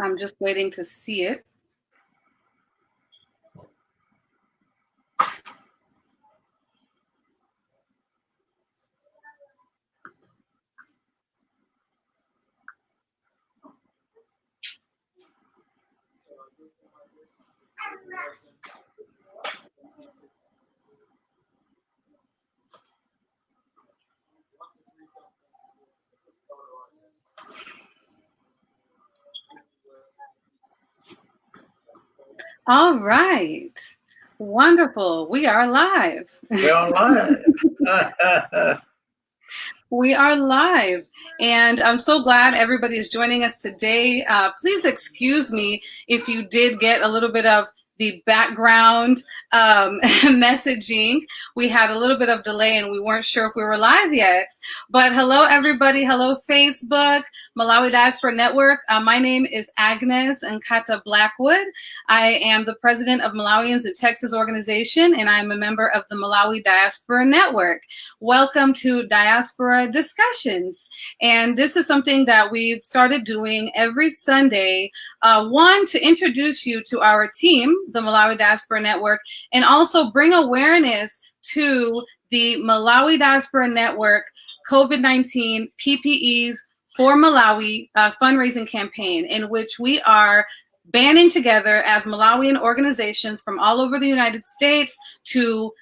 I'm just waiting to see it. All right. Wonderful. We are live. We are live. We are live. And I'm so glad everybody is joining us today. Please excuse me if you did get a little bit of the background messaging. We had a little bit of delay and we weren't sure if we were live yet. But hello, everybody. Hello, Facebook, Malawi Diaspora Network. My name is Agnes Nkhata-Blackwood. I am the president of Malawians in Texas organization, and I'm a member of the Malawi Diaspora Network. Welcome to Diaspora Discussions. And this is something that we've started doing every Sunday. One, to introduce you to our team, the Malawi Diaspora Network, and also bring awareness to the Malawi Diaspora Network COVID-19 PPEs for Malawi fundraising campaign, in which we are banding together as Malawian organizations from all over the United States to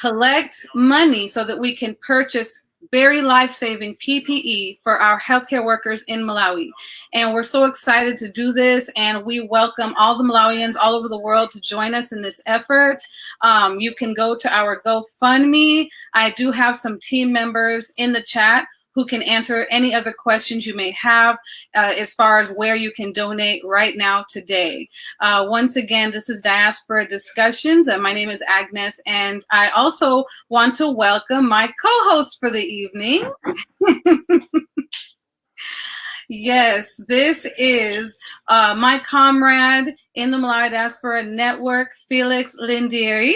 collect money so that we can purchase very life-saving PPE for our healthcare workers in Malawi. And we're so excited to do this, and we welcome all the Malawians all over the world to join us in this effort. You can go to our GoFundMe. I do have some team members in the chat who can answer any other questions you may have as far as where you can donate right now today. Once again, this is Diaspora Discussions, and my name is Agnes, and I also want to welcome my co-host for the evening. Yes, this is my comrade in the Malawi Diaspora Network, Felix Lindeire.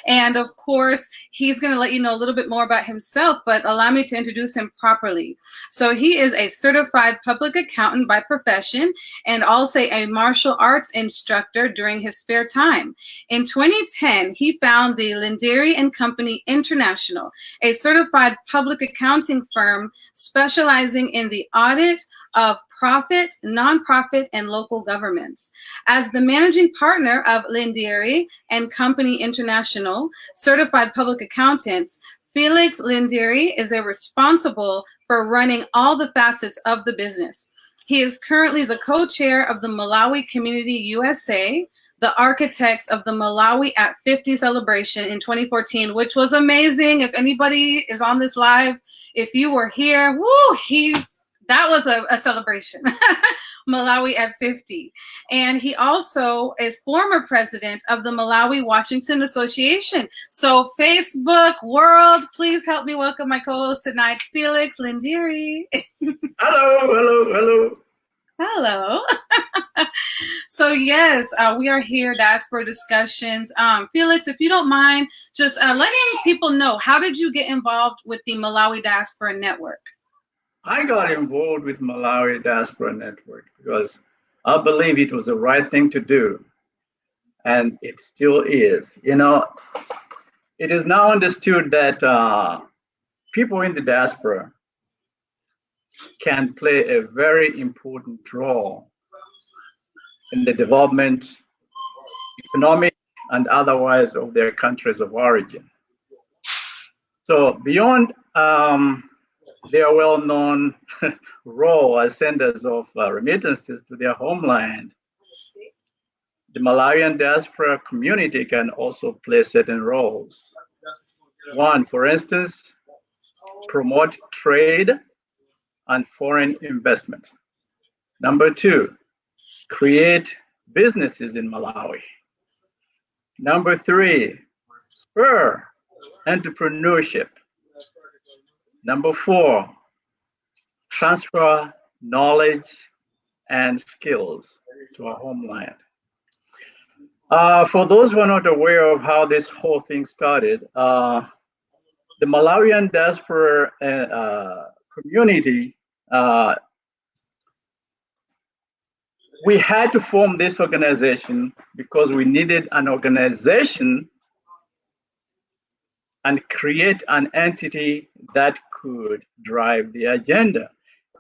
And of course, he's going to let you know a little bit more about himself, but allow me to introduce him properly. So he is a certified public accountant by profession and also a martial arts instructor during his spare time. In 2010, he founded the Lindeire and Company International, a certified public accounting firm specializing in the audit of profit, nonprofit, and local governments. As the managing partner of Lindeire and Company International, certified public accountants, Felix Lindeire is responsible for running all the facets of the business. He is currently the co-chair of the Malawi Community USA, the architects of the Malawi at 50 celebration in 2014, which was amazing. If anybody is on this live, if you were here, woo, that was a celebration. Malawi at 50. And he also is former president of the Malawi Washington Association. So Facebook world, please help me welcome my co-host tonight, Felix Lindeire. Hello. Hello. So yes, we are here, Diaspora Discussions. Felix, if you don't mind, just letting people know, how did you get involved with the Malawi Diaspora Network? I got involved with Malawi Diaspora Network because I believe it was the right thing to do. And it still is. You know, it is now understood that people in the diaspora can play a very important role in the development, economic and otherwise, of their countries of origin. So beyond their well-known role as senders of remittances to their homeland, the Malawian diaspora community can also play certain roles. One, for instance, promote trade and foreign investment. Number 2, create businesses in Malawi. Number 3, spur entrepreneurship. Number 4, transfer knowledge and skills to our homeland. For those who are not aware of how this whole thing started, the Malawian diaspora community, we had to form this organization because we needed an organization and create an entity that could drive the agenda.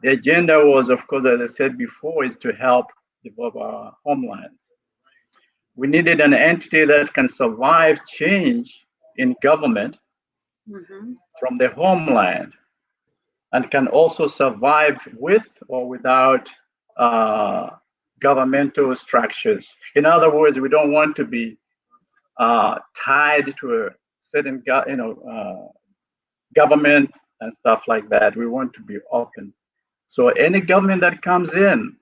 The agenda was, of course, as I said before, is to help develop our homelands. We needed an entity that can survive change in government from the homeland and can also survive with or without governmental structures. In other words, we don't want to be tied to a certain government and stuff like that. We want to be open. So any government that comes in,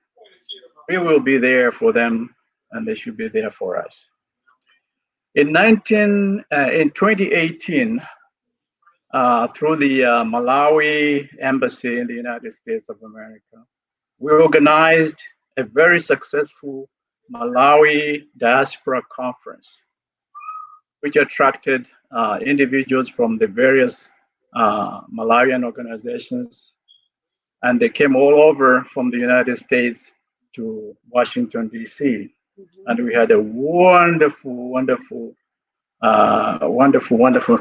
we will be there for them and they should be there for us. In 2018, through the Malawi Embassy in the United States of America, we organized a very successful Malawi Diaspora Conference, which attracted individuals from the various Malawian organizations, and they came all over from the United States to Washington, D.C. And we had a wonderful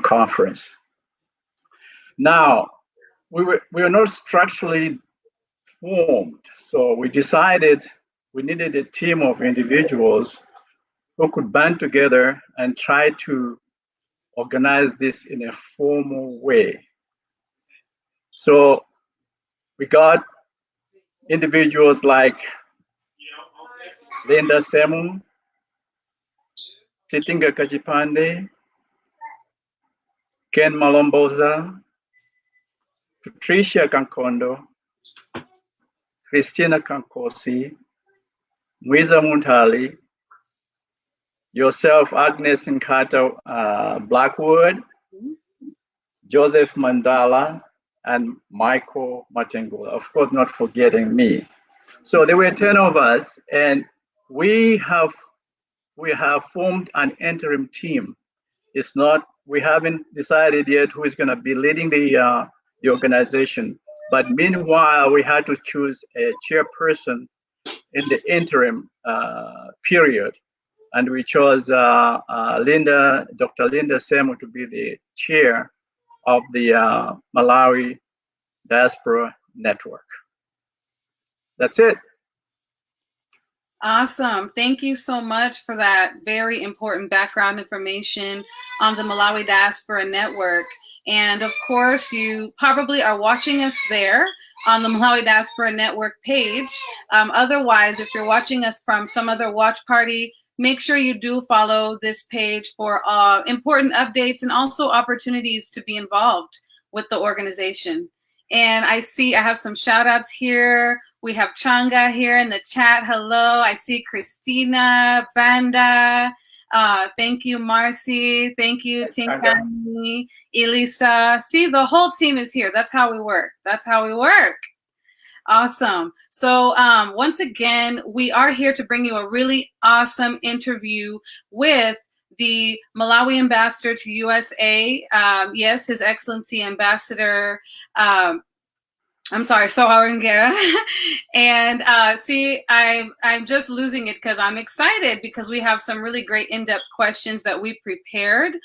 conference. Now, we were not structurally formed, so we decided we needed a team of individuals who could band together and try to organize this in a formal way. So we got individuals like Linda Semu, Titinga Kajipande, Ken Malomboza, Patricia Kankondo, Christina Kankosi, Mwiza Muntali, yourself, Agnes Nkhata-Blackwood, Joseph Mandala, and Michael Matengula, of course, not forgetting me. So there were 10 of us, and we have formed an interim team. We haven't decided yet who is going to be leading the organization. But meanwhile, we had to choose a chairperson in the interim period. And we chose Dr. Linda Semu to be the chair of the Malawi Diaspora Network. That's it. Awesome. Thank you so much for that very important background information on the Malawi Diaspora Network. And of course, you probably are watching us there on the Malawi Diaspora Network page. Otherwise, if you're watching us from some other watch party, make sure you do follow this page for important updates and also opportunities to be involved with the organization. And I see I have some shout outs here. We have Changa here in the chat. Hello. I see Christina, Banda. Thank you, Marcy. Thank you, Tinkani, Elisa. See, the whole team is here. That's how we work. That's how we work. Awesome. So once again, we are here to bring you a really awesome interview with the Malawi ambassador to USA. Yes, His Excellency Ambassador Sawerengera. And see, I'm just losing it because I'm excited because we have some really great in-depth questions that we prepared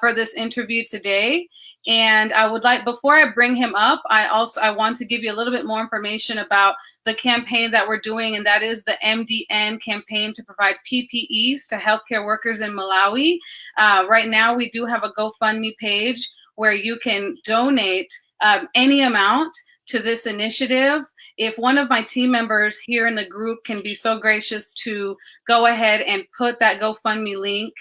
for this interview today. And I would like, before I bring him up, I want to give you a little bit more information about the campaign that we're doing, and that is the MDN campaign to provide PPEs to healthcare workers in Malawi. Right now, we do have a GoFundMe page where you can donate any amount to this initiative. If one of my team members here in the group can be so gracious to go ahead and put that GoFundMe link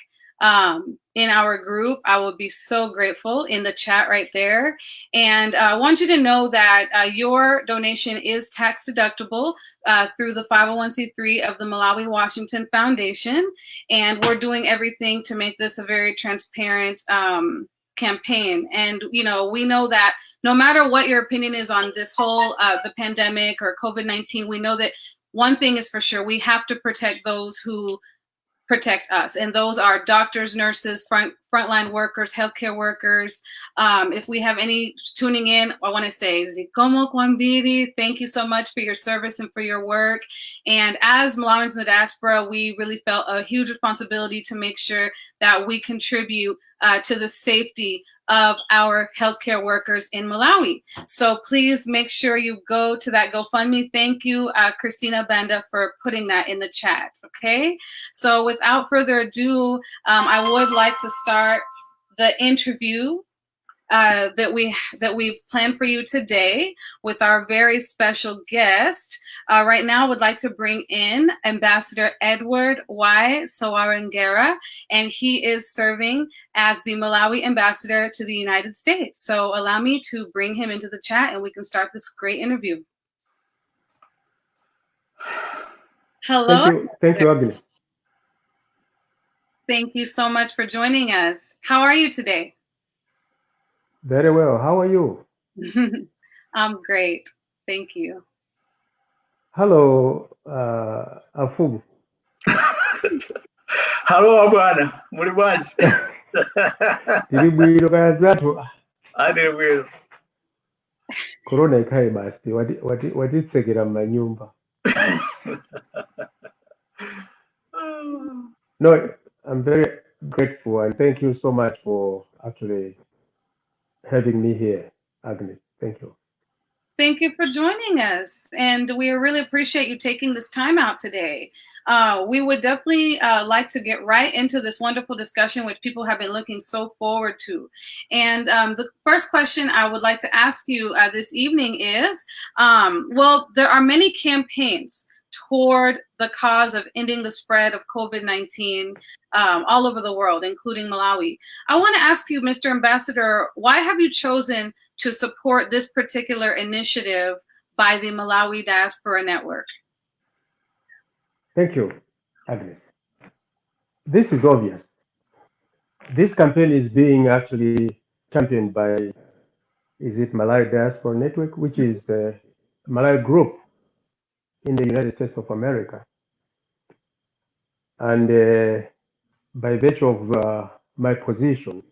in our group, I would be so grateful in the chat right there. And I want you to know that your donation is tax deductible through the 501c3 of the Malawi Washington Foundation. And we're doing everything to make this a very transparent campaign. And, you know, we know that no matter what your opinion is on this whole, the pandemic or COVID-19, we know that one thing is for sure, we have to protect those who protect us. And those are doctors, nurses, frontline workers, healthcare workers. If we have any tuning in, I want to say, Zikomo Kwambiri, thank you so much for your service and for your work. And as Malawians in the diaspora, we really felt a huge responsibility to make sure that we contribute to the safety of our healthcare workers in Malawi. So please make sure you go to that GoFundMe. Thank you, Christina Banda, for putting that in the chat, okay? So without further ado, I would like to start the interview that we've planned for you today with our very special guest. Right now, I would like to bring in Ambassador Edward Y. Sawerengera, and he is serving as the Malawi ambassador to the United States. So allow me to bring him into the chat and we can start this great interview. Hello. Thank you, Agnes. Thank you so much for joining us. How are you today? Very well. How are you? I'm great. Thank you. Hello, Afugu. Hello, Abana. Muito bem. Tiri kaya zatu. Ade bwino. Corona ikaye basi. Watitsekera manyumba. No, I'm very grateful and thank you so much for actually having me here, Agnes. Thank you. Thank you for joining us. And we really appreciate you taking this time out today. We would definitely like to get right into this wonderful discussion, which people have been looking so forward to. And the first question I would like to ask you this evening is, well, there are many campaigns toward the cause of ending the spread of COVID-19 all over the world, including Malawi. I want to ask you, Mr. Ambassador, why have you chosen to support this particular initiative by the Malawi Diaspora Network? Thank you, Agnes. This is obvious. This campaign is being actually championed by, is it Malawi Diaspora Network, which is a Malawi group in the United States of America. And by virtue of my position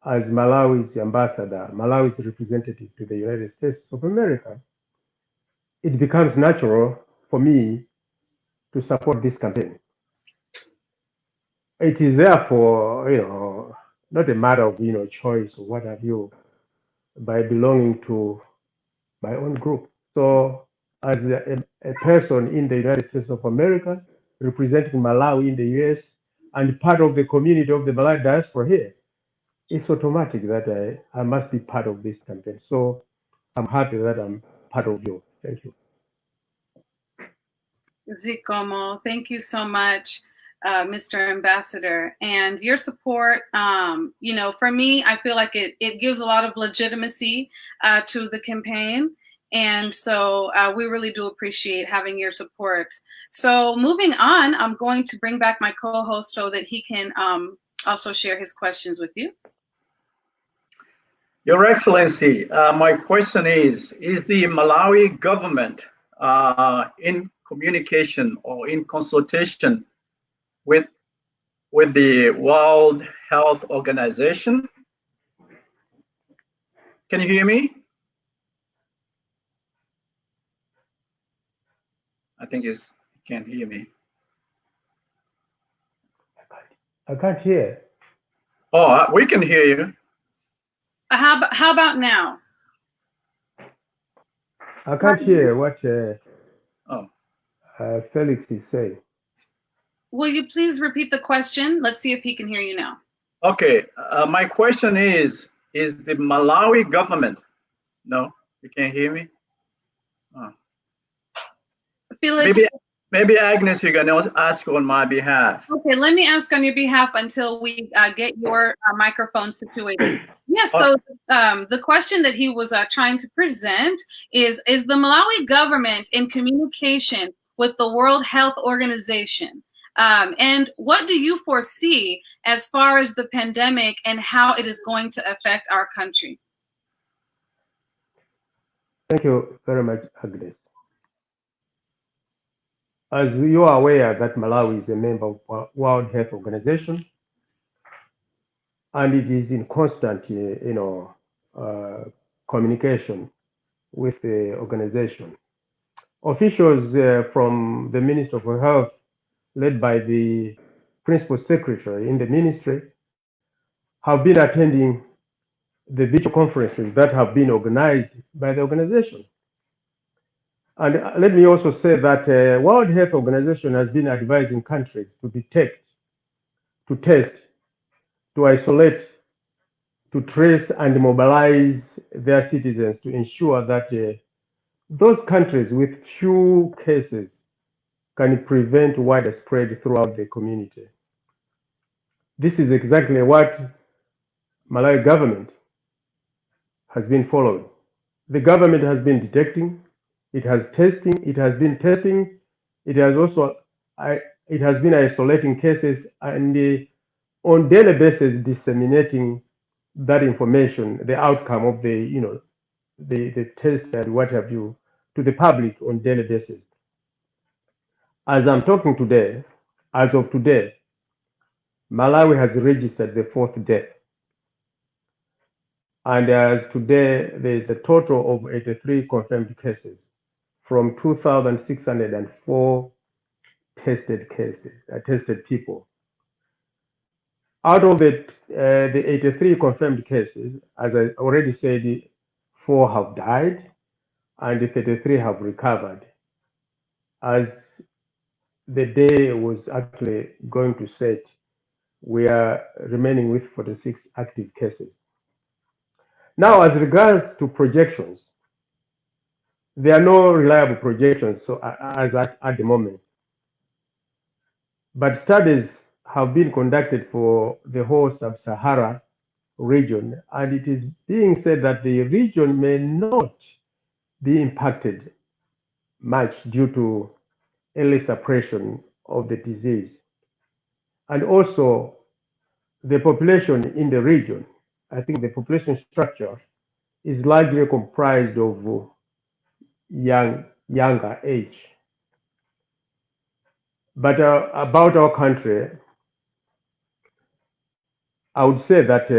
as Malawi's ambassador, Malawi's representative to the United States of America, it becomes natural for me to support this campaign. It is therefore, not a matter of, choice or what have you, by belonging to my own group. So as a person in the United States of America, representing Malawi in the US, and part of the community of the Malawi diaspora here, it's automatic that I must be part of this campaign. So I'm happy that I'm part of you. Thank you. Zikomo, thank you so much, Mr. Ambassador. And your support, for me, I feel like it gives a lot of legitimacy to the campaign. And so we really do appreciate having your support. So moving on, I'm going to bring back my co-host so that he can also share his questions with you. Your Excellency, my question is the Malawi government in communication or in consultation with the World Health Organization? Can you hear me? I think you can't hear me. I can't hear. Oh, we can hear you. How about now? I can't hear what Felix is saying. Will you please repeat the question? Let's see if he can hear you now. Okay, my question is the Malawi government? No, you can't hear me? Oh. Felix, Maybe Agnes, you can also ask on my behalf. Okay, let me ask on your behalf until we get your microphone situated. Yes, so the question that he was trying to present is the Malawi government in communication with the World Health Organization? And what do you foresee as far as the pandemic and how it is going to affect our country? Thank you very much, Agnes. As you are aware that Malawi is a member of World Health Organization, and it is in constant, communication with the organization. Officials from the Ministry of Health, led by the Principal Secretary in the ministry, have been attending the virtual conferences that have been organized by the organization. And let me also say that World Health Organization has been advising countries to detect, to test, to isolate, to trace and mobilize their citizens to ensure that those countries with few cases can prevent widespread throughout the community. This is exactly what Malawi government has been following. The government has been detecting, it has been testing, it has also it has been isolating cases and on daily basis disseminating that information, the outcome of the test and what have you, to the public on daily basis. As I'm talking today, as of today, Malawi has registered the 4th death. And as today, there is a total of 83 confirmed cases from 2,604 tested cases, tested people. Out of the 83 confirmed cases, as I already said, 4 have died and 33 have recovered. As the day was actually going to set, we are remaining with 46 active cases. Now, as regards to projections, there are no reliable projections as at the moment. But studies have been conducted for the whole sub-Sahara region, and it is being said that the region may not be impacted much due to early suppression of the disease. And also, the population in the region, I think the population structure is largely comprised of younger age. But about our country, I would say that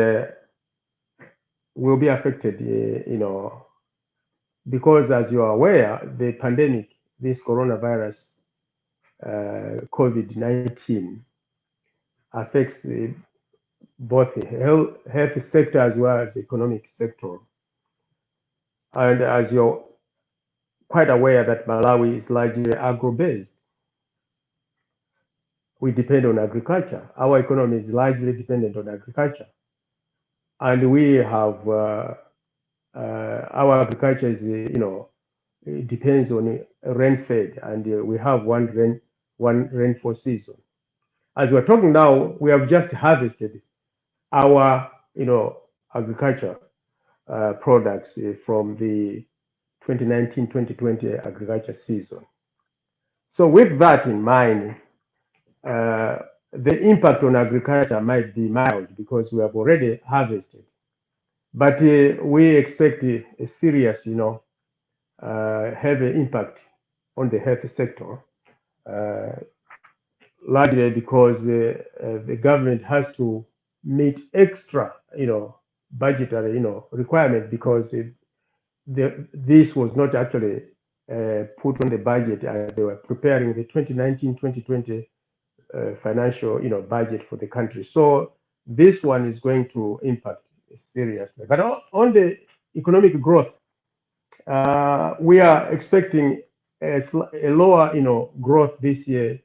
we'll be affected, because as you are aware, the pandemic, this coronavirus, COVID-19, affects both the health sector as well as the economic sector. And as you're quite aware that Malawi is largely agro-based, we depend on agriculture. Our economy is largely dependent on agriculture. And we have, our agriculture is, it depends on rain-fed, and we have one rainfall season. As we're talking now, we have just harvested our, agriculture products from the 2019-2020 agriculture season. So with that in mind, the impact on agriculture might be mild because we have already harvested. But we expect a serious, heavy impact on the health sector, largely because the government has to meet extra, budgetary, requirement because this was not actually put on the budget as they were preparing the 2019-2020 financial, budget for the country. So this one is going to impact seriously. But on the economic growth, we are expecting a lower, growth this year,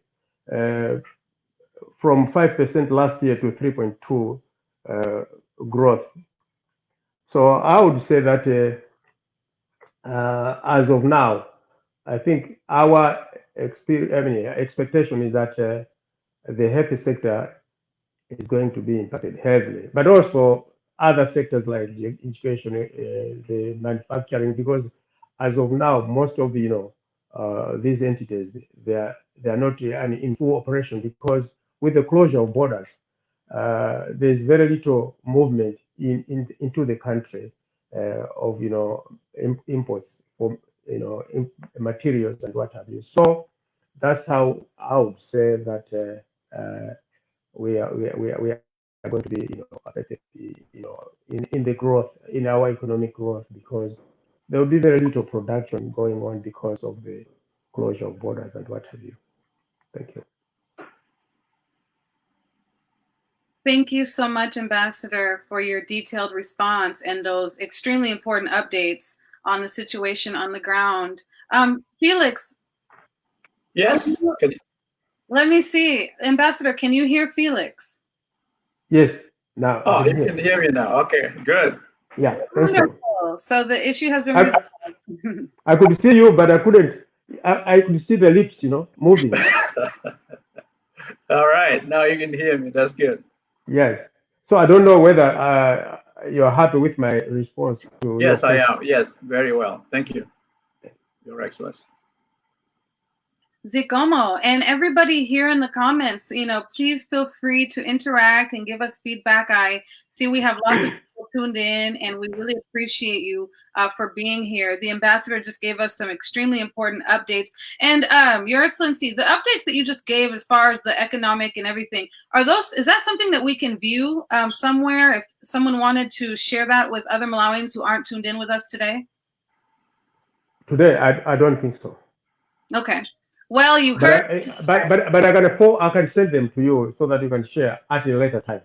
from 5% last year to 3.2 growth. So I would say that as of now, I think our expectation is that the health sector is going to be impacted heavily, but also other sectors like the education, the manufacturing, because as of now, most of these entities they are not in full operation because with the closure of borders, there's very little movement into the country of imports for materials and what have you. So that's how I would say that we are going to be affected in the growth in our economic growth because there will be very little production going on because of the closure of borders and what have you. Thank you. Thank you so much, Ambassador, for your detailed response and those extremely important updates on the situation on the ground. Felix. Yes. Let me see. Ambassador, can you hear Felix? Yes. Now. Oh, you can hear me now. Okay, good. Yeah. Wonderful. So the issue has been resolved. I could see you, but I couldn't. I could see the lips, moving. All right. Now you can hear me. That's good. Yes. So I don't know whether you're happy with my response to Yes, your I question. am. Yes, very well. Thank you, Your Excellency. Zikomo, and everybody here in the comments, please feel free to interact and give us feedback. I see we have lots of people tuned in, and we really appreciate you for being here. The ambassador just gave us some extremely important updates. And Your Excellency, the updates that you just gave as far as the economic and everything, is that something that we can view somewhere if someone wanted to share that with other Malawians who aren't tuned in with us today? Today, I don't think so. Okay. Well, you heard. But I can send them to you so that you can share at a later time.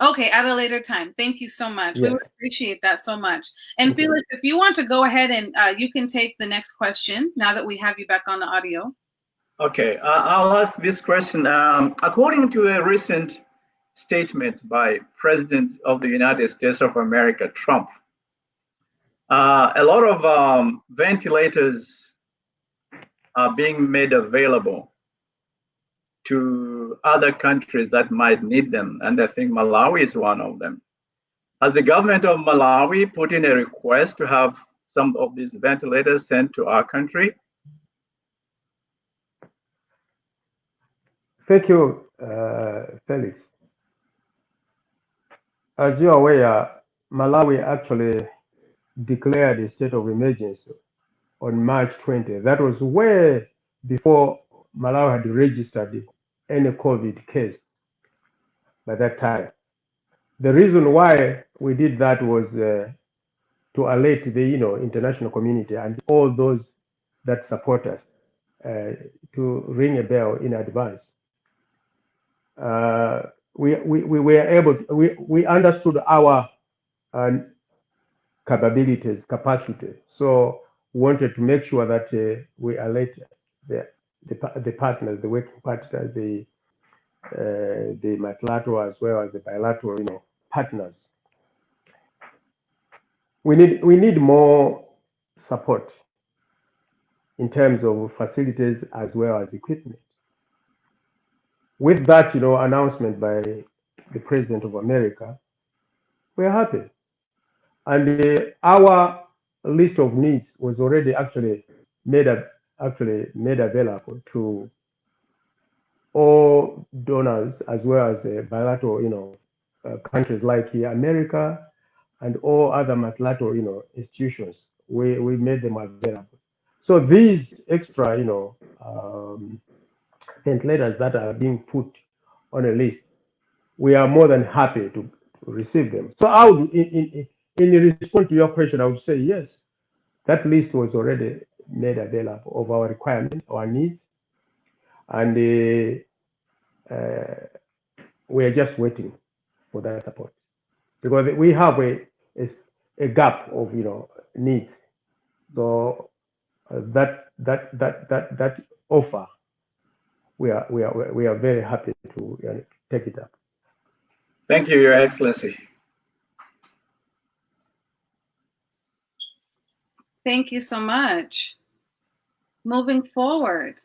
Okay, at a later time. Thank you so much. Yes. We would appreciate that so much. And Felix, if you want to go ahead and you can take the next question now that we have you back on the audio. Okay, I'll ask this question. According to a recent statement by President of the United States of America, Trump, a lot of ventilators are being made available to other countries that might need them. And I think Malawi is one of them. Has the government of Malawi put in a request to have some of these ventilators sent to our country? Thank you, Felix. As you are aware, Malawi actually declared a state of emergency on March 20. That was way before Malawi had registered any COVID case by that time. The reason why we did that was to alert the international community and all those that support us to ring a bell in advance. We were able to, we understood our capabilities, capacity. So we wanted to make sure that we alert the partners, the working partners, the multilateral as well as the bilateral, partners. We need more support in terms of facilities as well as equipment. With that, announcement by the President of America, we're happy. And our list of needs was already actually made available to all donors as well as bilateral, countries like America and all other multilateral, institutions. We made them available. So these extra, ventilators that are being put on a list, we are more than happy to receive them. So I would, in response to your question, I would say yes, that list was already made available of our requirements, our needs, and we are just waiting for that support because we have a gap of needs. So that offer, we are very happy to take it up. Thank you, Your Excellency. Thank you so much. Moving forward,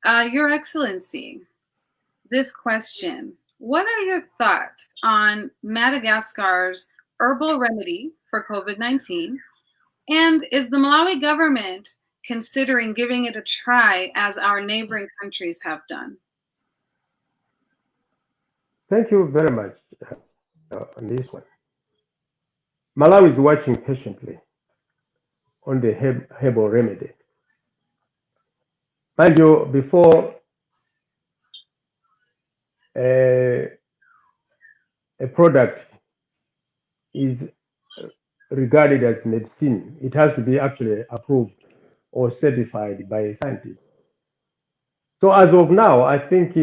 Your Excellency, this question: what are your thoughts on Madagascar's herbal remedy for COVID-19? And is the Malawi government considering giving it a try as our neighboring countries have done? Thank you very much on this one. Malawi is watching patiently on the herbal remedy. Mind you, before a product is regarded as medicine, it has to be actually approved or certified by scientists. So as of now, I think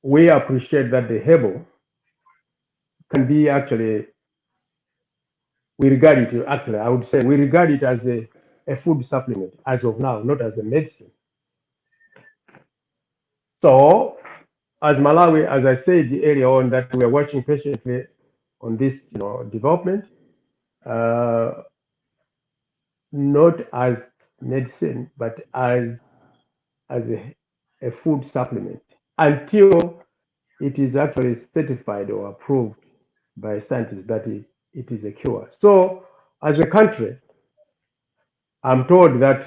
we appreciate that the herbal can be actually, we regard it actually, I would say we regard it as a food supplement as of now, not as a medicine. So as Malawi, as I said earlier on, that we are watching patiently on this development, not as medicine, but as a food supplement until it is actually certified or approved by scientists that it is a cure. So as a country, I'm told that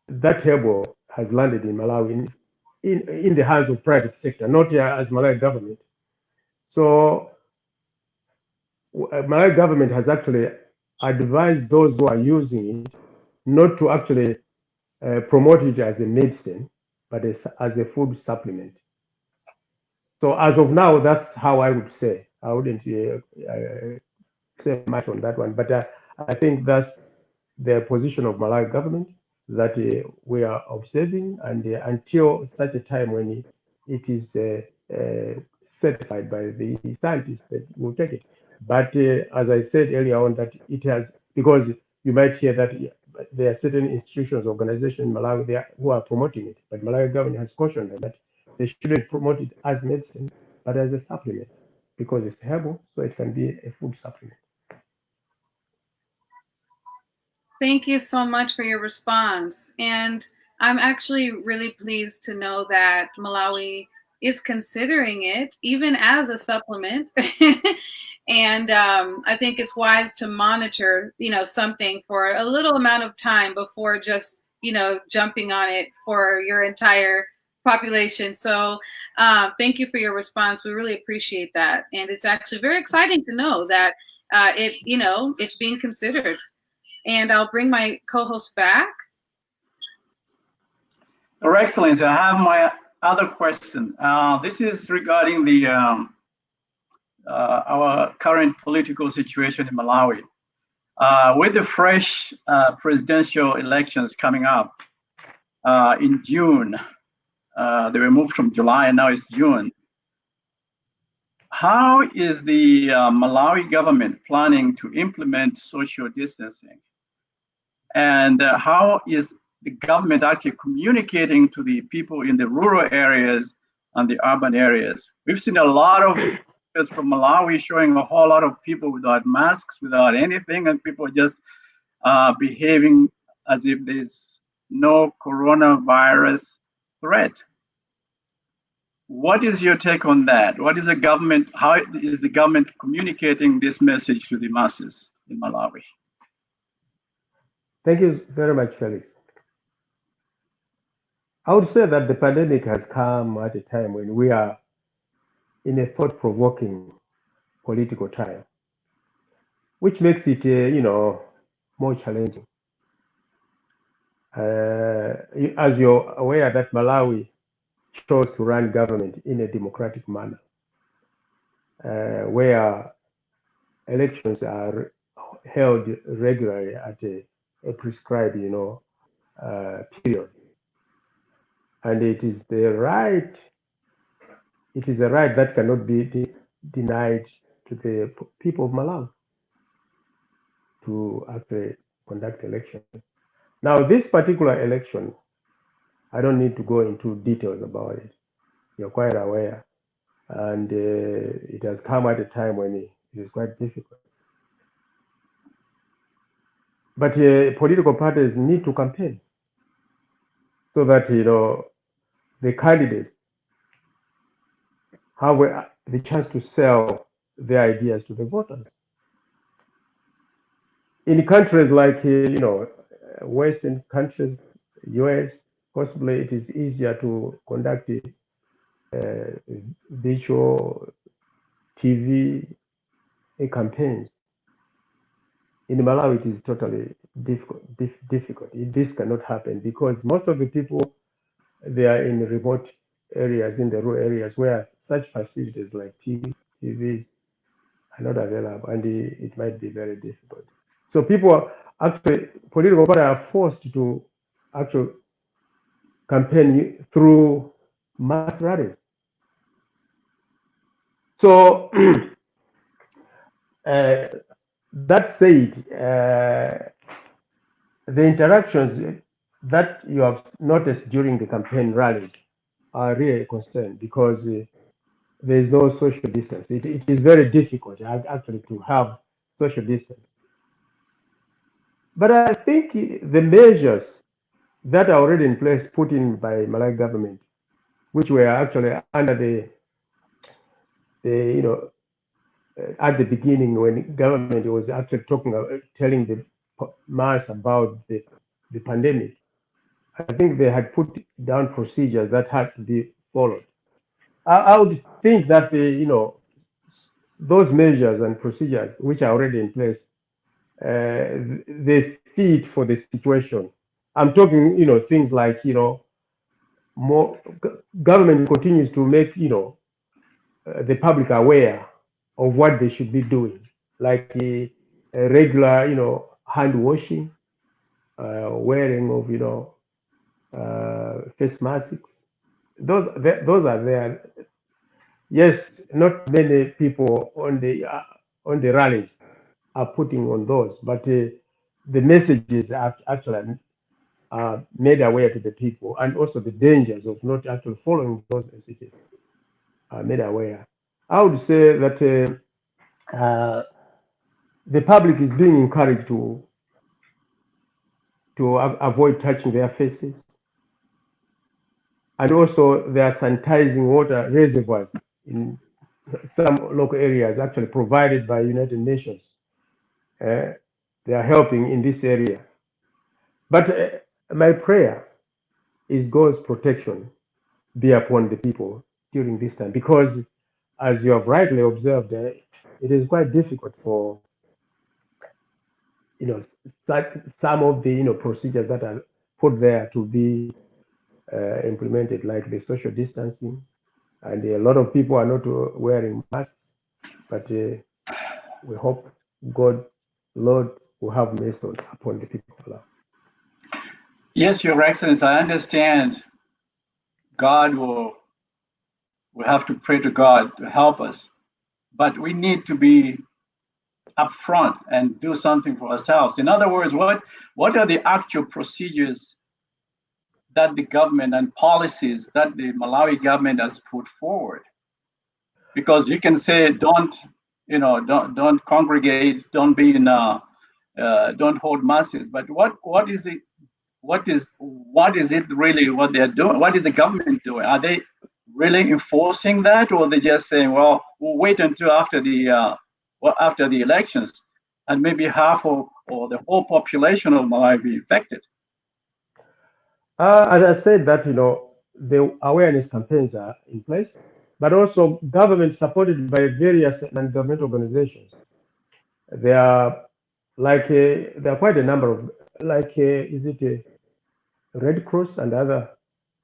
that herbal has landed in Malawi in the hands of private sector, not as Malawi government. So Malawi government has actually advised those who are using it not to actually promote it as a medicine, but as a food supplement. So as of now, that's how I would say. I wouldn't say much on that one, but I think that's the position of Malawi government that we are observing, and until such a time when it is certified by the scientists, that will take it. But as I said earlier on, that it has, because you might hear that there are certain institutions, organizations in Malawi who are promoting it, but Malawi government has cautioned them that they shouldn't promote it as medicine, but as a supplement, because it's herbal, so it can be a food supplement. Thank you so much for your response. And I'm actually really pleased to know that Malawi is considering it even as a supplement. And I think it's wise to monitor, something for a little amount of time before just, jumping on it for your entire population. So thank you for your response. We really appreciate that. And it's actually very exciting to know that it's being considered. And I'll bring my co-host back. Your Excellency, I have my other question. This is regarding the our current political situation in Malawi. With the fresh presidential elections coming up in June, they were moved from July and now it's June. How is the Malawi government planning to implement social distancing? And how is the government actually communicating to the people in the rural areas and the urban areas? We've seen a lot of videos from Malawi showing a whole lot of people without masks, without anything, and people just behaving as if there's no coronavirus threat. What is your take on that? What is the government, how is the government communicating this message to the masses in Malawi? Thank you very much, Felix. I would say that the pandemic has come at a time when we are in a thought-provoking political time, which makes it, more challenging. As you're aware that Malawi chose to run government in a democratic manner, where elections are held regularly at a prescribed, period. And it is a right that cannot be denied to the people of Malawi to actually conduct election. Now, this particular election, I don't need to go into details about it. You're quite aware. And it has come at a time when it is quite difficult. But political parties need to campaign. so that the candidates have the chance to sell their ideas to the voters. In countries like Western countries, US, possibly it is easier to conduct visual TV campaigns. In Malawi, it is totally difficult. This cannot happen because most of the people, they are in remote areas, in the rural areas where such facilities like TVs are not available, and it might be very difficult. So people actually, political parties are forced to actually campaign through mass rallies. So that said, the interactions that you have noticed during the campaign rallies are really a concern because there is no social distance. It is very difficult actually to have social distance. But I think the measures that are already in place put in by Malawi government, which were actually under the at the beginning when government was actually telling the mass about the pandemic, I think they had put down procedures that had to be followed. I would think that those measures and procedures which are already in place, they fit for the situation. I'm talking, things like, more government continues to make, the public aware of what they should be doing, like a regular, hand washing, wearing of, face masks. Those are there. Yes, not many people on the rallies are putting on those, but the messages are actually made aware to the people, and also the dangers of not actually following those messages are made aware. I would say that the public is being encouraged to avoid touching their faces, and also they are sanitizing water reservoirs in some local areas, actually provided by United Nations. They are helping in this area. But my prayer is God's protection be upon the people during this time, because as you have rightly observed, it is quite difficult for some of the procedures that are put there to be implemented, like the social distancing, and a lot of people are not wearing masks. But we hope God, Lord, will have mercy upon the people of Allah. Yes, Your Excellency, I understand God will have to pray to God to help us, but we need to be upfront and do something for ourselves. In other words, what are the actual procedures that the government and policies that the Malawi government has put forward? Because you can say don't congregate, don't be in don't hold masses, but what is it? What is it really what they're doing? What is the government doing? Are they really enforcing that, or are they just saying, well, we'll wait until after the elections, and maybe half or the whole population of Malawi be infected? As I said, that the awareness campaigns are in place, but also government supported by various non-government organizations. There are there are quite a number of is it a Red Cross and other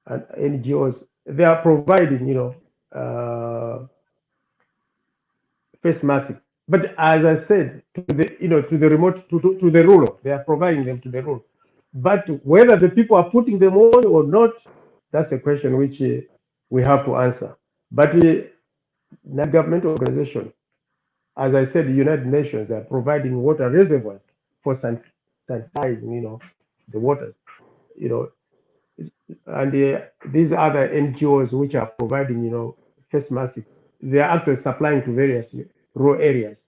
NGOs? They are providing face masks. But as I said, to the remote, to the rural, they are providing them to the rural. But whether the people are putting them on or not, that's a question which we have to answer. But non-government organization, as I said, the United Nations, they are providing water reservoirs for sanitizing, the waters, and these other NGOs which are providing, face masks, they are actually supplying to various rural areas.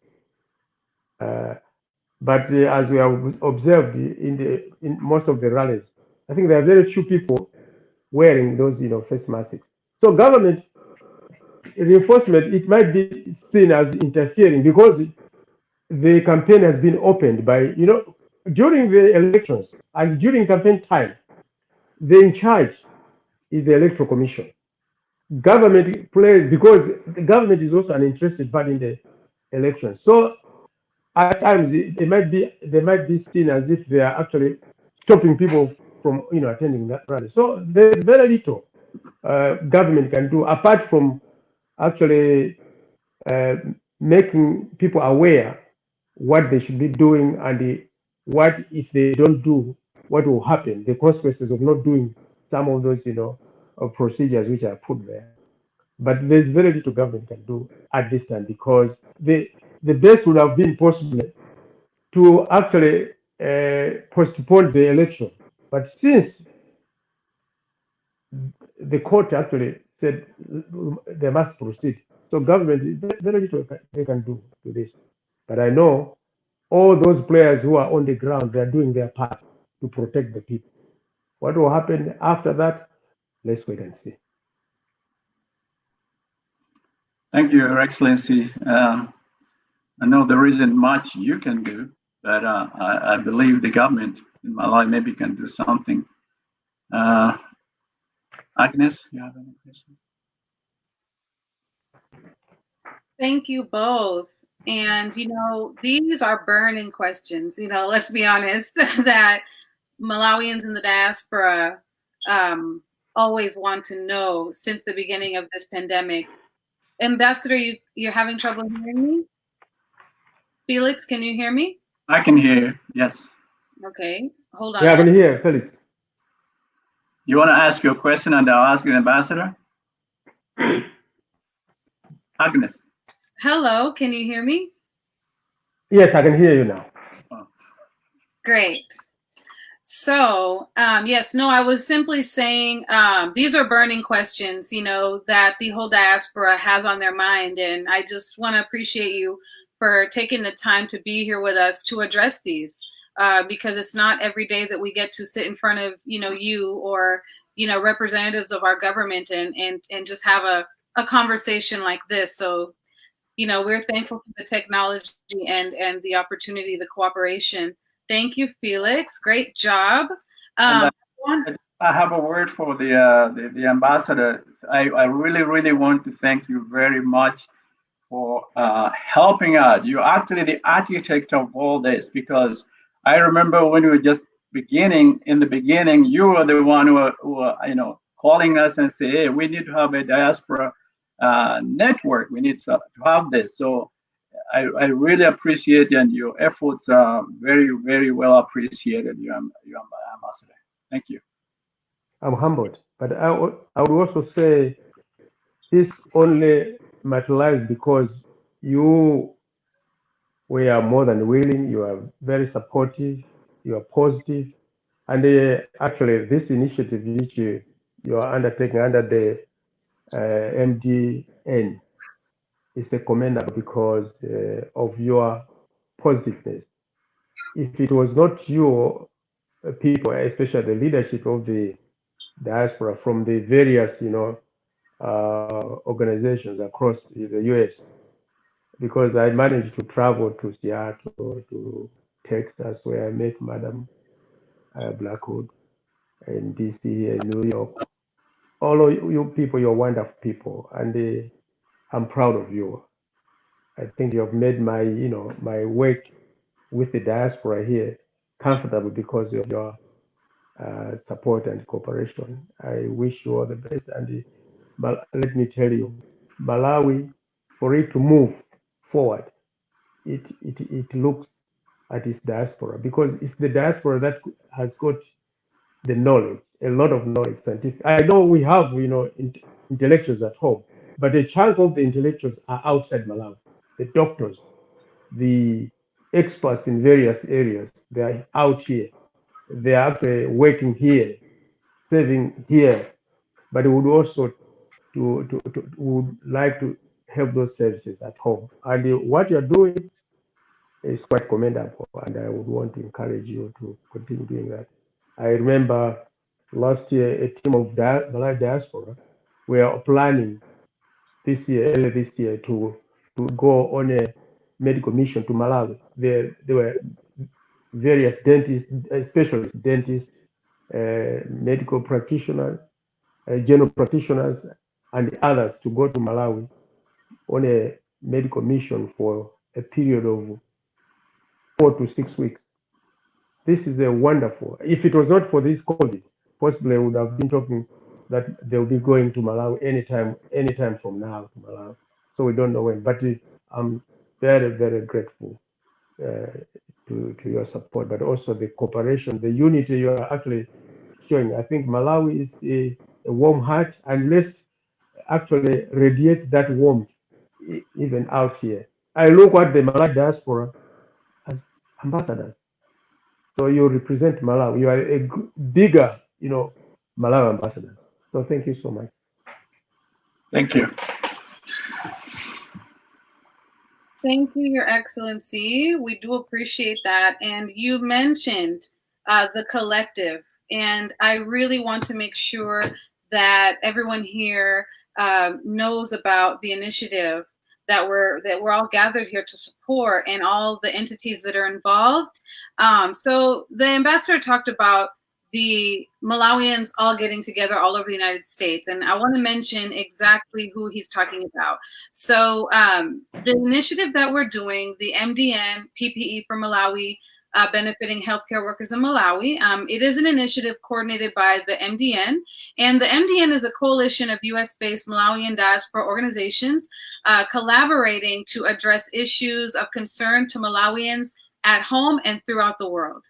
But as we have observed in most of the rallies, I think there are very few people wearing those, face masks. So government reinforcement, it might be seen as interfering because the campaign has been opened by, during the elections and during campaign time, the in charge is the Electoral Commission. Government plays, because the government is also an interested party in the election. So at times they might be seen as if they are actually stopping people from attending that rally. So there's very little government can do apart from actually uh, making people aware what they should be doing and what if they don't do, what will happen, the consequences of not doing some of those procedures which are put there. But there's very little government can do at this time because the best would have been possible to actually postpone the election. But since the court actually said they must proceed, so government, very little they can do to this. But I know all those players who are on the ground, they are doing their part to protect the people. What will happen after that? Let's wait and see. Thank you, Your Excellency. I know there isn't much you can do, but I believe the government in Malawi maybe can do something. Agnes, you have any questions? Thank you both. And, these are burning questions, let's be honest, that Malawians in the diaspora always want to know since the beginning of this pandemic. Ambassador, you're having trouble hearing me? Felix, can you hear me? I can hear you, yes. Okay, hold on. Yeah, I can hear Felix. You want to ask your question and I'll ask the ambassador? Agnes. Hello, can you hear me? Yes, I can hear you now. Oh. Great. So, yes, no, I was simply saying these are burning questions, that the whole diaspora has on their mind. And I just want to appreciate you for taking the time to be here with us to address these, because it's not every day that we get to sit in front of, you or, representatives of our government and just have a conversation like this. So, we're thankful for the technology and the opportunity, the cooperation. Thank you, Felix. Great job. I have a word for the ambassador. I really, really want to thank you very much for helping out. You're actually the architect of all this, because I remember when we were just beginning, in the beginning, you were the one who were calling us and say, hey, we need to have a diaspora network. We need to have this. So I really appreciate it, and your efforts are very, very well appreciated, your ambassador. Thank you. I'm humbled, but I would also say this only materialized because you were more than willing, you are very supportive, you are positive, and actually this initiative which you are undertaking under the MDN is a commendable because of your positiveness. If it was not your people, especially the leadership of the diaspora from the various, organizations across the US, because I managed to travel to Seattle, to Texas, where I met Madam Blackwood, in DC, in New York. All of you people, you're wonderful people, and I'm proud of you. I think you have made my, my work with the diaspora here comfortable because of your support and cooperation. I wish you all the best. And let me tell you, Malawi, for it to move forward, it looks at its diaspora, because it's the diaspora that has got the knowledge, a lot of knowledge, scientific. I know we have, intellectuals at home, but a chunk of the intellectuals are outside Malawi. The doctors, the experts in various areas, they are out here. They are actually working here, saving here, but we would also would like to help those services at home. And what you're doing is quite commendable, and I would want to encourage you to continue doing that. I remember last year, a team of Malawi diaspora were planning this year, early this year, to go on a medical mission to Malawi. There were various dentists, specialist dentists, medical practitioners, general practitioners, and others to go to Malawi on a medical mission for a period of 4 to 6 weeks. This is a wonderful. If it was not for this COVID, possibly I would have been talking that they'll be going to Malawi anytime from now to Malawi. So we don't know when, but I'm very, very grateful to your support, but also the cooperation, the unity you are actually showing. I think Malawi is a warm heart, and let's actually radiate that warmth even out here. I look at the Malawi diaspora as ambassadors. So you represent Malawi. You are a bigger, Malawi ambassador. So thank you so much. Thank you. Thank you, Your Excellency. We do appreciate that. And you mentioned the collective, and I really want to make sure that everyone here knows about the initiative that we're all gathered here to support, and all the entities that are involved. So the ambassador talked about the Malawians all getting together all over the United States. And I want to mention exactly who he's talking about. So the initiative that we're doing, the MDN PPE for Malawi, benefiting healthcare workers in Malawi. It is an initiative coordinated by the MDN, and the MDN is a coalition of US-based Malawian diaspora organizations collaborating to address issues of concern to Malawians at home and throughout the world.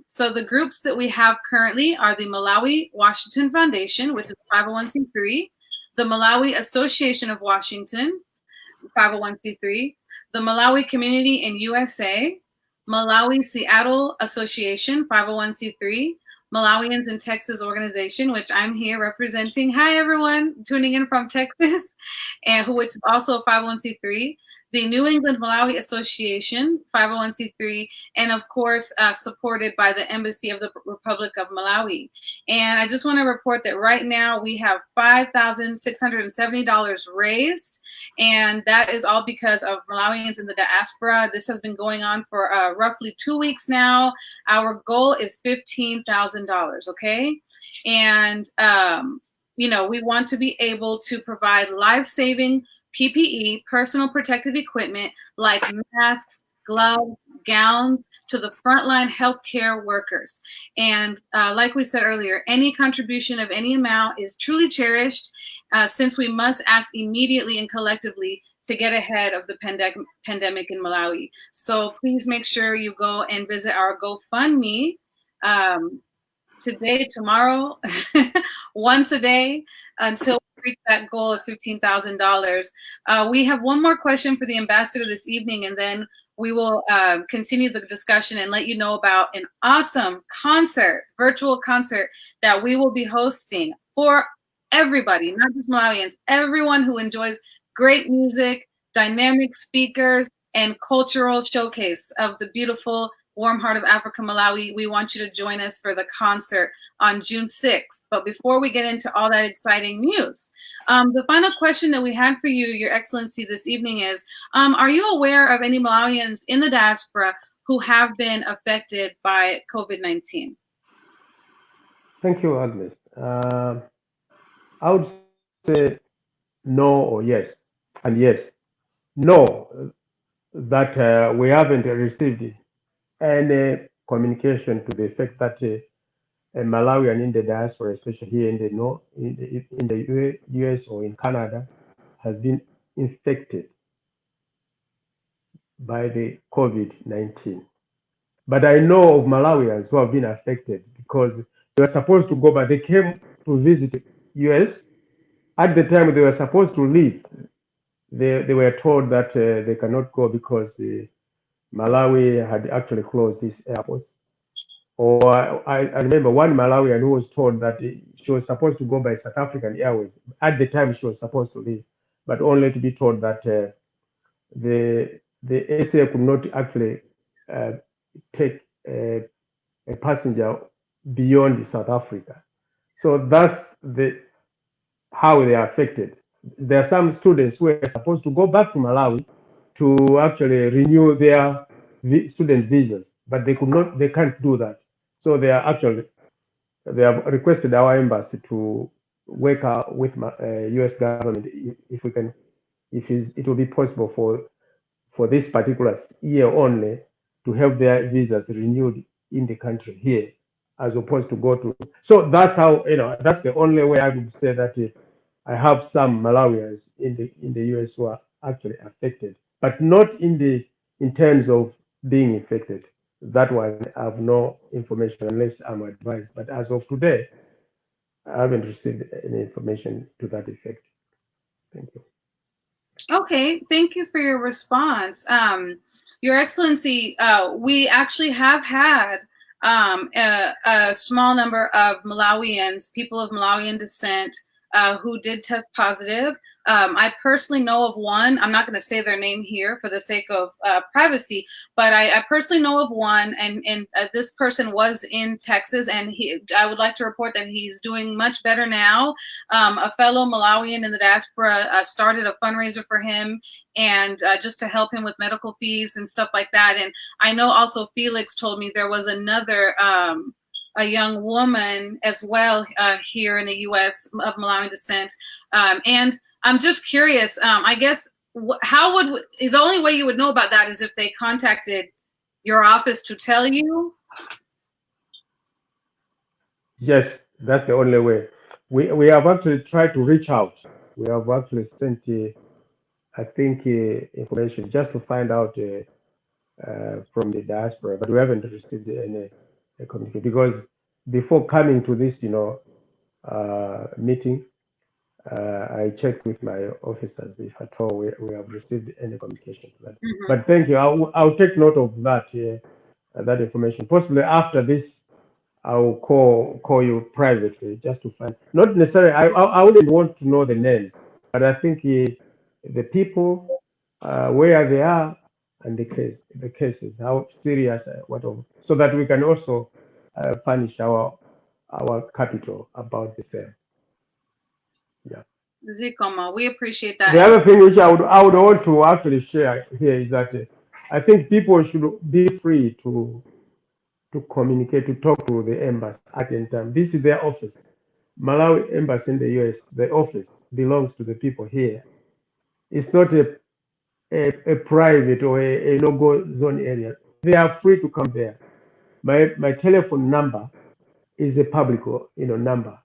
So the groups that we have currently are the Malawi Washington Foundation, which is 501c3, the Malawi Association of Washington, 501c3, the Malawi Community in USA, Malawi Seattle Association, 501c3, Malawians in Texas organization, which I'm here representing. Hi, everyone tuning in from Texas, and which is also a 501c3. The New England Malawi Association, 501c3, and of course, supported by the Embassy of the Republic of Malawi. And I just want to report that right now we have $5,670 raised, and that is all because of Malawians in the diaspora. This has been going on for roughly 2 weeks now. Our goal is $15,000, okay? And, we want to be able to provide life-saving PPE, personal protective equipment like masks, gloves, gowns to the frontline healthcare workers. And like we said earlier, any contribution of any amount is truly cherished since we must act immediately and collectively to get ahead of the pandemic in Malawi. So please make sure you go and visit our GoFundMe today, tomorrow, once a day until reach that goal of $15,000. We have one more question for the ambassador this evening, and then we will continue the discussion and let you know about an awesome concert, virtual concert that we will be hosting for everybody, not just Malawians, everyone who enjoys great music, dynamic speakers, and cultural showcase of the beautiful warm heart of Africa, Malawi. We want you to join us for the concert on June 6th. But before we get into all that exciting news, the final question that we had for you, Your Excellency, this evening is, are you aware of any Malawians in the diaspora who have been affected by COVID-19? Thank you, Agnes. I would say no or yes, and yes. No, that we haven't received any communication to the effect that a Malawian in the diaspora, especially here in the US or in Canada, has been infected by the COVID-19. But I know of Malawians who have been affected because they were supposed to go, but they came to visit US. At the time they were supposed to leave, they were told that they cannot go because Malawi had actually closed these airports. Or I remember one Malawian who was told that she was supposed to go by South African Airways. At the time she was supposed to leave, but only to be told that the SA could not actually take a passenger beyond South Africa. So that's how they are affected. There are some students who are supposed to go back to Malawi to actually renew their student visas, but they can't do that. So they have requested our embassy to work out with U.S. government if we can, it will be possible for this particular year only to have their visas renewed in the country here, as opposed to go to. So that's how, that's the only way I would say that I have some Malawians in the US who are actually affected, but not in terms of being infected. That one I have no information unless I'm advised. But as of today, I haven't received any information to that effect. Thank you. Okay, thank you for your response. Your Excellency, we actually have had a small number of Malawians, people of Malawian descent, who did test positive. I personally know of one. I'm not going to say their name here for the sake of privacy, but I personally know of one, and this person was in Texas, and I would like to report that he's doing much better now. A fellow Malawian in the diaspora started a fundraiser for him, and just to help him with medical fees and stuff like that. And I know also Felix told me there was another a young woman as well here in the U.S. of Malawian descent, and I'm just curious. I guess how would the only way you would know about that is if they contacted your office to tell you? Yes, that's the only way. We have actually tried to reach out. We have actually sent, I think, information just to find out from the diaspora, but we haven't received any communication, because before coming to this, meeting, I checked with my officers if at all we have received any communication to that. Mm-hmm. But thank you. I'll take note of that that information. Possibly after this, I'll call you privately just to find. Not necessarily. I wouldn't want to know the names, but I think the people, where they are, and the cases, how serious, whatever, so that we can also punish our capital about the same. Yeah. Zikoma, we appreciate that. The other thing which I would want to actually share here is that I think people should be free to communicate, to talk to the embassy at any time. This is their office. Malawi embassy in the US, the office belongs to the people here. It's not a private or a no-go zone area. They are free to come there. My telephone number is a public number.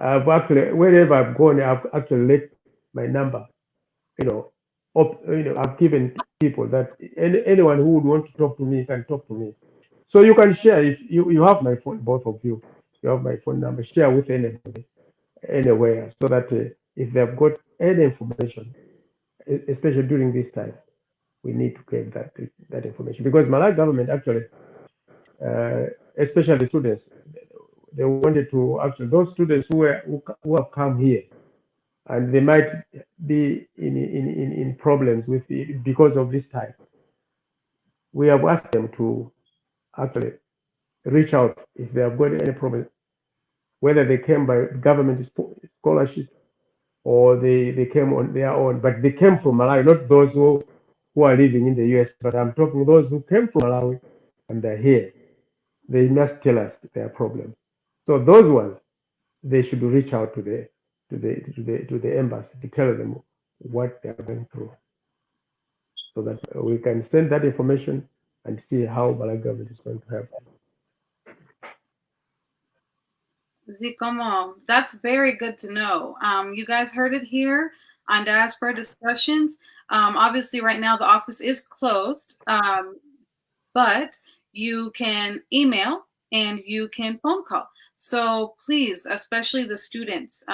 I've actually, wherever I've gone, I've actually let my number, I've given people that anyone who would want to talk to me can talk to me. So you can share. If you have my phone, both of you have my phone number, share with anybody, anywhere, so that if they've got any information, especially during this time, we need to get that information, because Malawi government actually, especially students, they wanted to actually, those students who have come here, and they might be in problems with because of this time. We have asked them to actually reach out if they have got any problem, whether they came by government scholarship or they came on their own, but they came from Malawi, not those who are living in the US, but I'm talking those who came from Malawi and they're here. They must tell us their problem. So those ones, they should reach out to the embassy to tell them what they are going through, so that we can send that information and see how Malawi government is going to help them. Zikomo, that's very good to know. You guys heard it here on Diaspora Discussions. Obviously, right now the office is closed, but you can email and you can phone call. So please, especially the students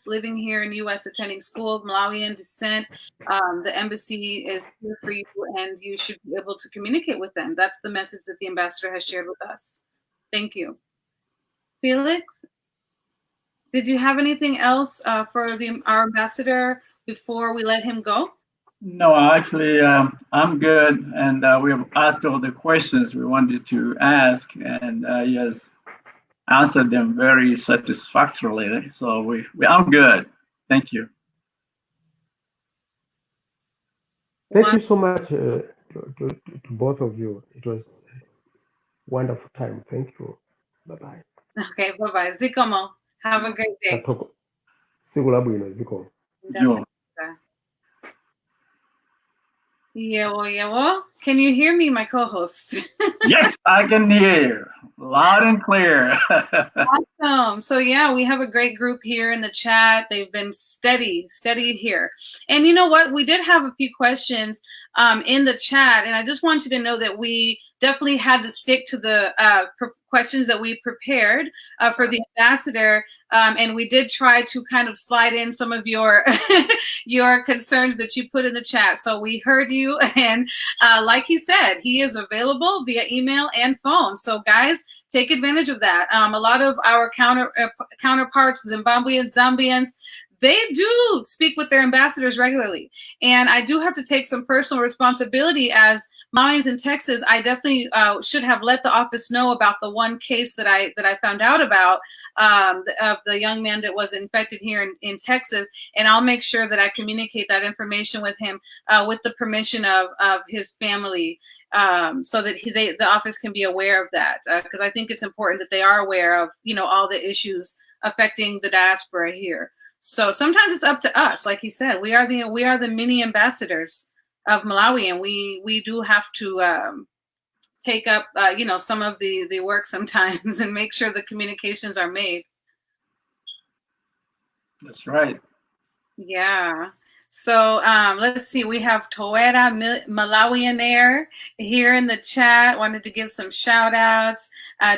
living here in the U.S. attending school of Malawian descent, the embassy is here for you, and you should be able to communicate with them. That's the message that the ambassador has shared with us. Thank you. Felix, did you have anything else for our ambassador before we let him go? No, actually, I'm good, and we have asked all the questions we wanted to ask, and yes, answered them very satisfactorily. So we are good. Thank you. Thank you so much to both of you. It was a wonderful time. Thank you. Bye-bye. Okay, bye-bye. Zikomo. Have a great day. Sure. Yewo. Can you hear me, my co-host? Yes, I can hear loud and clear. Awesome. So yeah, we have a great group here in the chat. They've been steady here. And you know what? We did have a few questions in the chat, and I just want you to know that we definitely had to stick to the questions that we prepared for the ambassador, and we did try to kind of slide in some of your your concerns that you put in the chat. So we heard you, and like he said, he is available via email and phone. So guys, take advantage of that. A lot of our counterparts, Zimbabweans, Zambians, they do speak with their ambassadors regularly. And I do have to take some personal responsibility as Malawians in Texas. I definitely should have let the office know about the one case that I found out about of the young man that was infected here in Texas. And I'll make sure that I communicate that information with him with the permission of his family, so that the office can be aware of that. Because I think it's important that they are aware of, you know, all the issues affecting the diaspora here. So sometimes it's up to us. Like he said, we are the mini ambassadors of Malawi, and we do have to take up you know, some of the work sometimes and make sure the communications are made. That's right. Yeah. So let's see. We have Toera Malawianair here in the chat. Wanted to give some shout outs.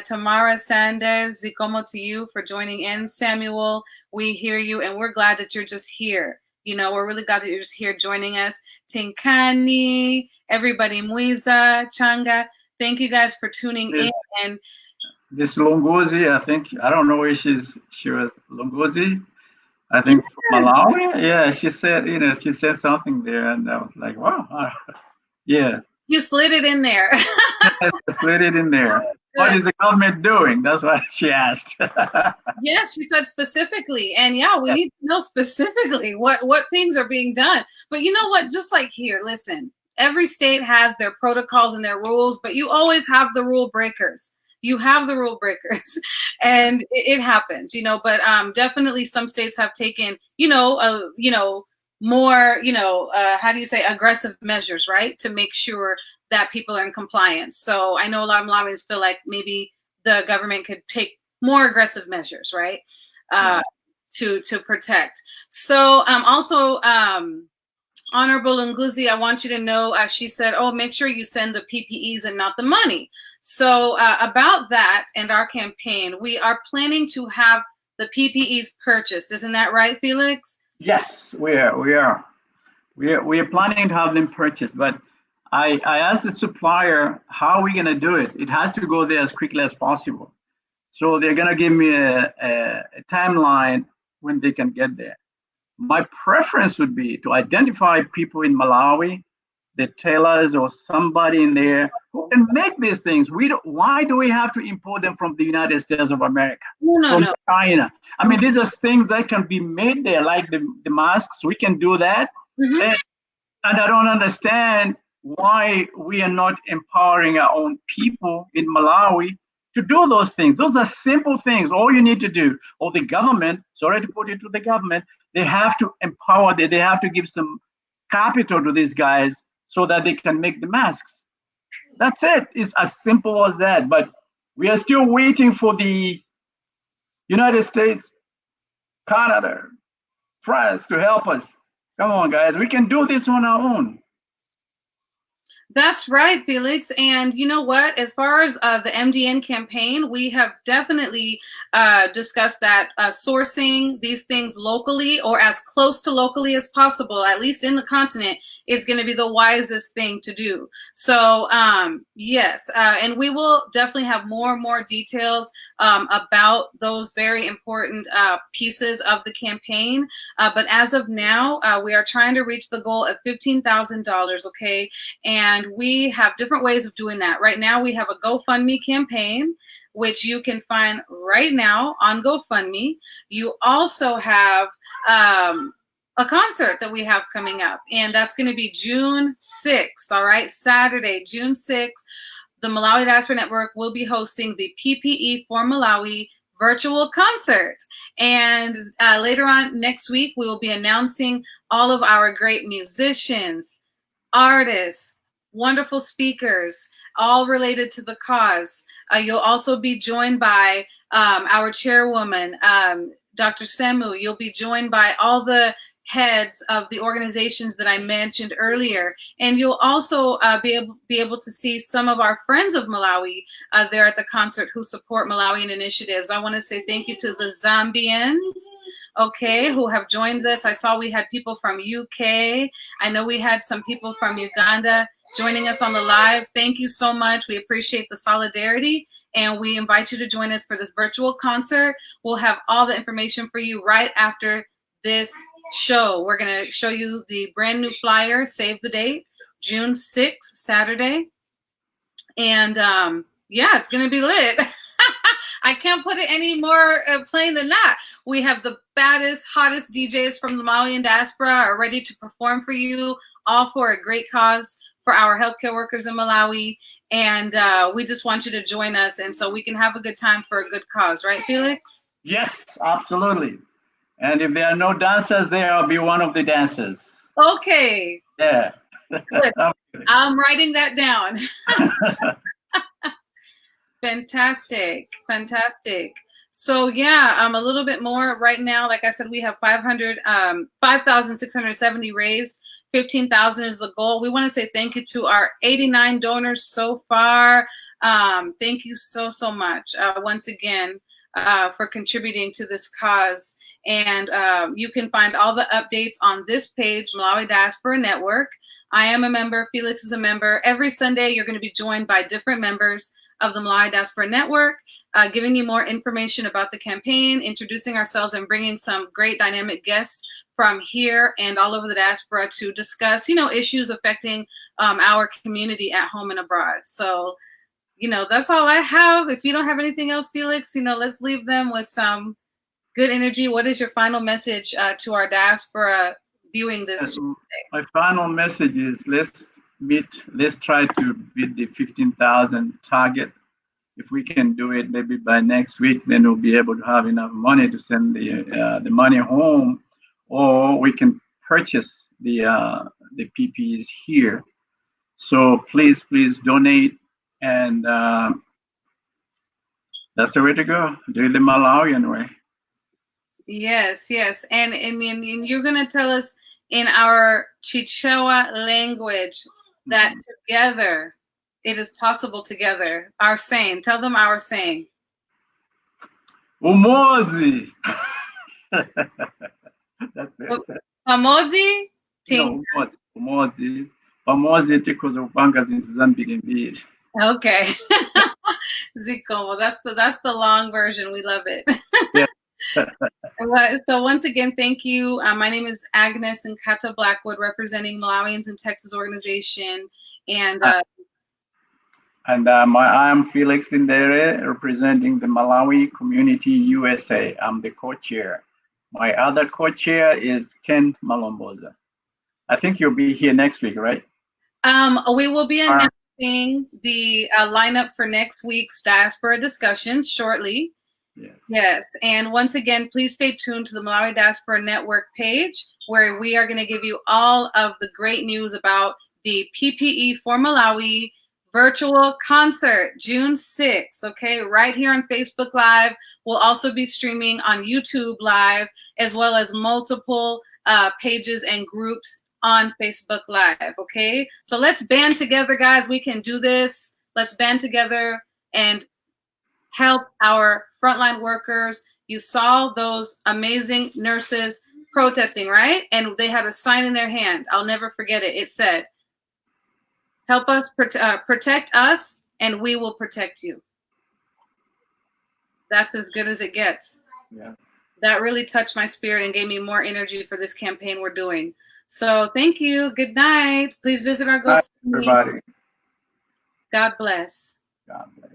Tamara Sanders, Zikomo to you for joining in. Samuel, we hear you, and we're glad that you're just here. You know, we're really glad that you're just here joining us. Tinkani, everybody, Muiza, Changa, thank you guys for tuning in. And this Lunguzi, I don't know where she was Lunguzi. I think Malawi. Yeah, she said, you know, she said something there, and I was like, wow, yeah. You slid it in there. Yes, I slid it in there. Good. What is the government doing? That's what she asked. Yes, she said specifically, and yeah, we need to know specifically what things are being done. But you know what? Just like here, listen. Every state has their protocols and their rules, but you always have the rule breakers. You have the rule breakers, and it happens, you know. But definitely, some states have taken, more, how do you say, aggressive measures, right, to make sure that people are in compliance. So I know a lot of Malawians feel like maybe the government could take more aggressive measures, right, to protect. So also. Honorable Nguzi, I want you to know, she said, oh, make sure you send the PPEs and not the money. So about that and our campaign, we are planning to have the PPEs purchased. Isn't that right, Felix? Yes, we are planning to have them purchased, but I asked the supplier, how are we going to do it? It has to go there as quickly as possible. So they're going to give me a timeline when they can get there. My preference would be to identify people in Malawi, the tailors or somebody in there who can make these things. Why do we have to import them from the United States of America? From China? I mean, these are things that can be made there, like the masks. We can do that. Mm-hmm. And I don't understand why we are not empowering our own people in Malawi to do those things. Those are simple things. All you need to do, or the government, sorry to put it to the government, they have to empower, they have to give some capital to these guys so that they can make the masks. That's it. It's as simple as that. But we are still waiting for the United States, Canada, France to help us. Come on, guys. We can do this on our own. That's right, Felix. And you know what? As far as the MDN campaign, we have definitely discussed that sourcing these things locally or as close to locally as possible, at least in the continent, is going to be the wisest thing to do. So yes, and we will definitely have more and more details about those very important pieces of the campaign. But as of now, we are trying to reach the goal of $15,000, okay? And And we have different ways of doing that. Right now, we have a GoFundMe campaign, which you can find right now on GoFundMe. You also have a concert that we have coming up, and that's going to be June 6th, all right? Saturday, June 6th. The Malawi Diaspora Network will be hosting the PPE for Malawi virtual concert. And later on next week, we will be announcing all of our great musicians, artists, wonderful speakers, all related to the cause. You'll also be joined by our chairwoman, Dr. Semu. You'll be joined by all the heads of the organizations that I mentioned earlier. And you'll also be able to see some of our friends of Malawi there at the concert who support Malawian initiatives. I want to say thank you to the Zambians, okay, who have joined us. I saw we had people from UK. I know we had some people from Uganda joining us on the live. Thank you so much. We appreciate the solidarity, and we invite you to join us for this virtual concert. We'll have all the information for you right after this show. We're going to show you the brand new flyer, save the date, June 6th, Saturday. And yeah, it's going to be lit. I can't put it any more plain than that. We have the baddest, hottest DJs from the Malawian diaspora are ready to perform for you, all for a great cause for our healthcare workers in Malawi. And we just want you to join us, and so we can have a good time for a good cause. Right, Felix? Yes, absolutely. And if there are no dancers there, I'll be one of the dancers. Okay. Yeah. Good. I'm writing that down. Fantastic. Fantastic. So yeah, a little bit more right now. Like I said, we have 5,670 raised. 15,000 is the goal. We want to say thank you to our 89 donors so far. Thank you so much once again for contributing to this cause. And you can find all the updates on this page, Malawi Diaspora Network. I am a member. Felix is a member. Every Sunday, you're going to be joined by different members of the Malawi Diaspora Network, giving you more information about the campaign, introducing ourselves, and bringing some great dynamic guests from here and all over the diaspora to discuss, issues affecting our community at home and abroad. So, that's all I have. If you don't have anything else, Felix, let's leave them with some good energy. What is your final message to our diaspora viewing this show today? My final message is let's try to beat the 15,000 target. If we can do it maybe by next week, then we'll be able to have enough money to send the money home, or we can purchase the PPEs here. So please donate, and that's the way to go. Do it the Malawian way. Yes, and you're gonna tell us in our Chichewa language that together it is possible together. Our saying. Tell them our saying. Umozi. That's it. Pamozi? No, umozi. Pamozi tikuza upanga zintu zambiri mbili. Okay. Zikomo. That's the long version. We love it. Yeah. So once again, thank you. My name is Agnes Nkhata-Blackwood, representing Malawians in Texas organization, and I am Felix Lindeire, representing the Malawi Community USA. I'm the co-chair. My other co-chair is Ken Malomboza. I think you'll be here next week, right? We will be announcing the lineup for next week's Diaspora Discussions shortly. Yes. And once again, please stay tuned to the Malawi Diaspora Network page, where we are going to give you all of the great news about the PPE for Malawi virtual concert, June 6th, okay, right here on Facebook Live. We'll also be streaming on YouTube Live, as well as multiple pages and groups on Facebook Live, okay? So let's band together, guys. We can do this. Let's band together and help our frontline workers. You saw those amazing nurses protesting, right? And they had a sign in their hand. I'll never forget it. It said, help us protect us, and we will protect you. That's as good as it gets. Yeah. That really touched my spirit and gave me more energy for this campaign we're doing. So thank you. Good night. Please visit our Bye, GoFundMe. everybody. God bless. God bless.